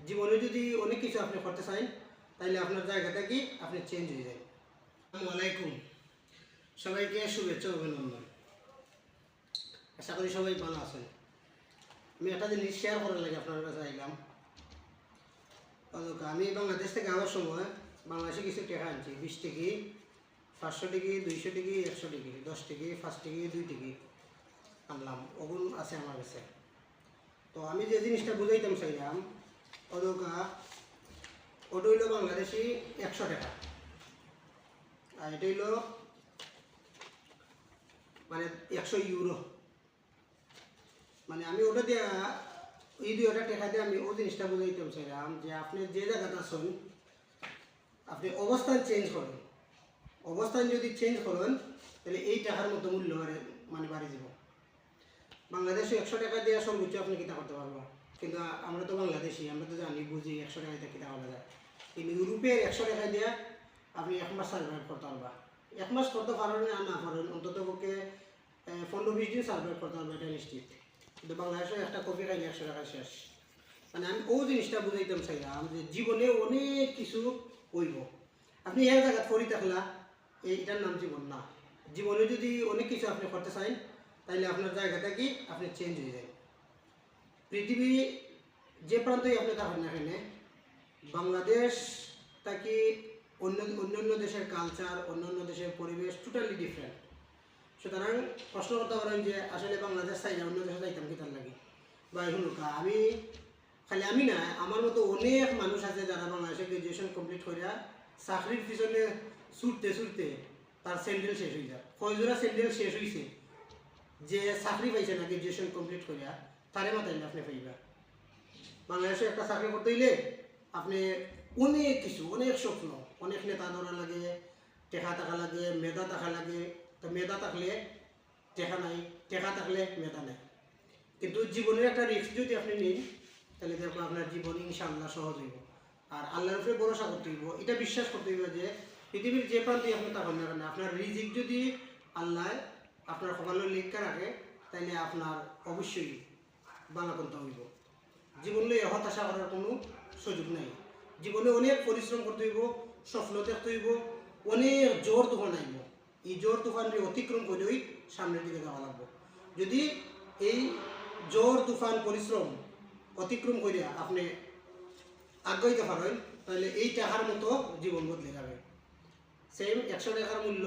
জীবনে যদি অনেক কিছু আপনি করতে চান তাহলে আপনার জায়গাটা কি আপনি চেঞ্জ হয়ে যায়। আসসালামু আলাইকুম, সবাইকে শুভেচ্ছা অভিনন্দন। আশা করি সবাই ভালো আছেন। আমি একটা জিনিস শেয়ার করার লাগে আপনার কাছে আইলাম। আমি বাংলাদেশ থেকে আসার সময় বাংলাদেশে কিছু টাকা আনছি, 20 টিকি, 500 টিকি, 200 টিকি, 100 টিকি, 10 টিকি, 5 টিকি, 2 টিকি আনলাম। ওগুন আছে আমার কাছে। তো আমি যে জিনিসটা বুঝাইতাম চাইলাম, ওটা হইল বাংলাদেশি 100 টাকা, আর এটা হইল মানে 100 ইউরো। মানে আমি ওটা দিয়া এই 2টা টাকা দিয়ে আমি ওই জিনিসটা বুঝাইতাম চাইলাম যে আপনি যে জায়গাটা আছেন আপনি অবস্থান চেঞ্জ করেন। অবস্থান যদি চেঞ্জ করেন তাহলে এই টাকার মতো মূল্য মানে বাড়ি যাব। বাংলাদেশে 100 টাকা দিয়ে সর্বোচ্চ আপনি কিতা করতে পারবো, কিন্তু আমরা তো বাংলাদেশি, আমরা তো জানি বুঝি 100 টাকা দিয়ে কিতা করা যায়। কিন্তু ইউরোপের 100 টাকা দিয়ে আপনি 1 মাস সার্ভাইভ করতে পারবা। 1 মাস করতে পারেন আর না পারেন, অন্তত পক্ষে 15-20 দিন সার্ভাইভ করতে পারবে, এটা নিশ্চিত। কিন্তু বাংলাদেশে একটা কফি খাইলে 100 টাকা শেষ। মানে আমি ওই জিনিসটা বুঝাইতাম চাইলাম যে জীবনে অনেক কিছু হইব। আপনি এক জায়গা পড়ি থাকলা, এইটার নাম জীবন না। জীবনে যদি অনেক কিছু আপনি করতে চান তাহলে আপনার জায়গাটা কি আপনি চেঞ্জ হয়ে যায়। পৃথিবী যে প্রান্তেই আপনি থাকেন না এখানে, বাংলাদেশ তাকে অন্য দেশের কালচার, অন্য দেশের পরিবেশ টোটালি ডিফারেন্ট। সুতরাং প্রশ্ন করতে পারেন যে আসলে বাংলাদেশ চাই না অন্য দেশে চাইতাম কি তার লাগে বা শুনুকা। আমি খালি আমি না, আমার মতো অনেক মানুষ আছে যারা বাংলাদেশে গ্রাজুয়েশন কমপ্লিট করিয়া চাকরির পিছনে ছুটতে ছুটতে তার স্যান্ডেল শেষ হয়ে যায়। কয়জোড়া স্যান্ডেল শেষ হয়েছে যে চাকরি পাইছে না গ্রাজুয়েশন কমপ্লিট করিয়া, তারে মাথায় আপনি পাইবা। বাংলাদেশে একটা চাকরি করতে হইলে আপনি অনেক কিছু, অনেক স্বপ্ন, অনেক নেতা ধরা লাগে, টেকা টাকা লাগে, মেধা টাকা লাগে। তো মেধা থাকলে টেকা নাই, টেকা থাকলে মেধা নাই। কিন্তু জীবনের একটা রিস্ক যদি আপনি নিন তাহলে দেখবো আপনার জীবন ইনশাআল্লাহ সহজ হইব। আর আল্লাহর উপরে ভরসা করতে হইব, এটা বিশ্বাস করতে হইব যে পৃথিবীর যে প্রান্তে আপনি থাকেন না কেন, আপনার রিজিক যদি আল্লাহ আপনার সকালে লিখা রাখে তাইলে আপনার অবশ্যই বালা করতে হইব। জীবনে হতাশা করার কোনো সুযোগ নাই। জীবনে অনেক পরিশ্রম করতে হইব, স্বপ্ন দেখতে হইব, অনেক জোর তুফান আইব। এই জোর তুফানকে অতিক্রম করেই সামনের দিকে যাওয়া লাগবে। যদি এই জোর তুফান পরিশ্রম অতিক্রম করিয়া আপনি আগাইতে পারেন তাহলে এই টাকার মতো জীবন বদলে যাবে। সেম 100 টাকার মূল্য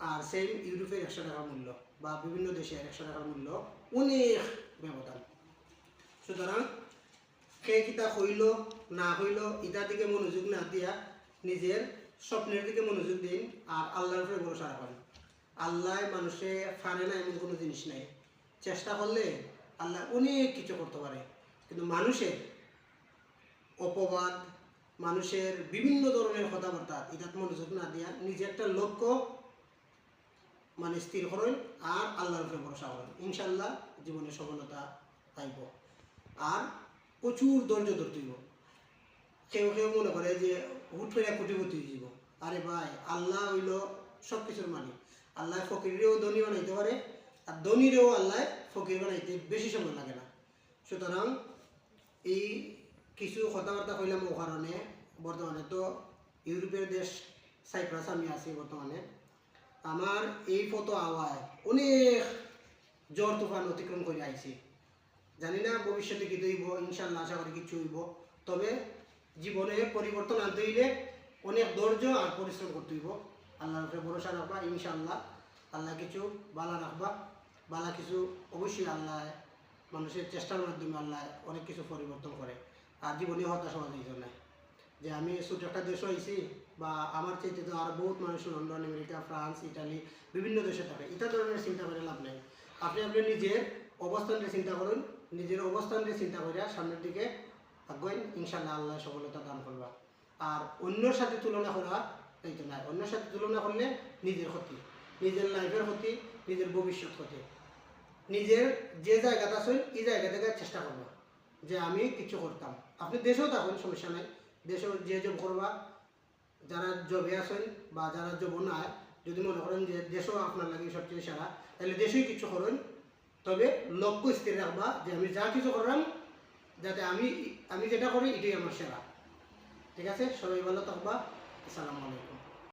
আর সেম ইউরোপের 100 টাকার মূল্য বা বিভিন্ন দেশের 100 টাকার মূল্য অনেক ব্যবধান। সুতরাং কে কিতা হইল না হইল ইটার দিকে মনোযোগ না দিয়া নিজের স্বপ্নের দিকে মনোযোগ দিন আর আল্লাহর উপরে ভরসা রাখেন। আল্লাহ মানুষে পারে না এমন কোনো জিনিস নাই। চেষ্টা করলে আল্লাহ অনেক কিছু করতে পারে, কিন্তু মানুষের অপবাদ, মানুষের বিভিন্ন ধরনের কথাবার্তা এটাতে মনোযোগ না দিয়া নিজে একটা লক্ষ্য মানে স্থির করেন আর আল্লাহর উপরে ভরসা করেন, ইনশাল্লাহ জীবনে সফলতা পাইব। আর প্রচুর ধৈর্য ধরতে হইব। কেউ কেউ মনে করে যে হুট করে কোটিপতি হয়ে যাব। আরে ভাই, আল্লাহ হইল সব কিছুর মালিক। আল্লাহ ফকিরেও ধনী বানাইতে পারে, আর ধনীরেও আল্লাহ ফকির বানাইতে বেশি সময় লাগে না। সুতরাং এই কিছু কথাবার্তা কইলাম ও কারণে বর্তমানে তো ইউরোপের দেশ সাইপ্রাস আমি আছি বর্তমানে। আমার এই ফটো আওয়ায় অনেক জ্বর তুফান অতিক্রম করে আইছি। জানি না ভবিষ্যতে কি হইব, ইনশাল্লাহ আশা করি কিছু হইব। তবে জীবনে পরিবর্তন আনতে হইলে অনেক ধৈর্য আর পরিশ্রম করতে হইব। আল্লাহর উপরে ভরসা রাখবা, ইনশাল্লাহ আল্লাহ কিছু বালা রাখবা। বালা কিছু অবশ্যই আল্লাহ মানুষের চেষ্টার মাধ্যমে আল্লাহ অনেক কিছু পরিবর্তন করে। আর জীবনে হতাশা হওয়া যায় না যে আমি ছোটো একটা দেশ হয়েছি বা আমার চাইতে তো আরও বহুত মানুষ লন্ডন, আমেরিকা, ফ্রান্স, ইটালি বিভিন্ন দেশে থাকে। এটা ধরনের চিন্তা করে লাভ নেই। আপনি নিজের অবস্থানকে চিন্তা করুন, নিজের অবস্থানকে চিন্তা করে সামনের দিকে আগুন, ইনশাল্লাহ আল্লাহ সফলতা দান করবা। আর অন্যর সাথে তুলনা করা এই তো নয়। অন্যের সাথে তুলনা করলে নিজের ক্ষতি, নিজের লাইফের ক্ষতি, নিজের ভবিষ্যৎ ক্ষতি। নিজের যে জায়গাটা আছেন এই জায়গা থেকে চেষ্টা করবা যে আমি কিছু করতাম। আপনি দেশেও থাকুন, সমস্যা নাই, দেশেও যে জব করবা, যারা জবে আছেন বা যারা জব নাই, যদি মনে করেন যে দেশও আপনার লাগে সবচেয়ে সেরা, তাহলে দেশেই কিছু করেন। তবে লক্ষ্য স্থির রাখবা যে আমি যা কিছু করলাম যাতে আমি আমি যেটা করি এটাই আমার সেরা। ঠিক আছে, সবাই ভালো থাকবা। আসসালামু আলাইকুম।